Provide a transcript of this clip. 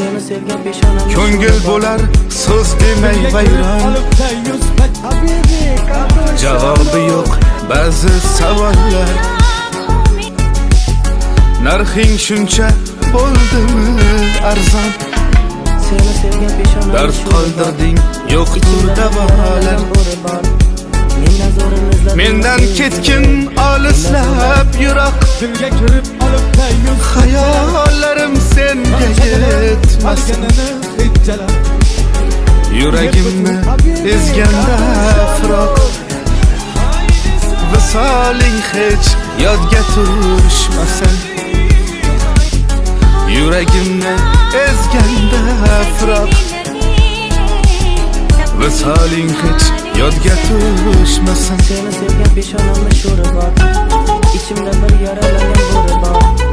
Seni sevgan peshonamda Ko'ngil bo'lar so'z demay vayron. Javobi yo'q ba'zi savollar. Narxing shuncha bo'ldimi arzon? Seni sevgan peshonamda Dard qoldirding yo'qdir davolar. Mendan ketgin olislab yiroq. Dilga kirib olib tayyuz Hayollarim senga yetmasin. Yuragimni ezganda firoq. Visoling hech yodga tushmasin. Yuragimni ezganda firoq. Visoling hech yodga tushmasin. Seni sevgan peshonamda sho'ri bor. Ichimda bir yaralangan bo'ri bor.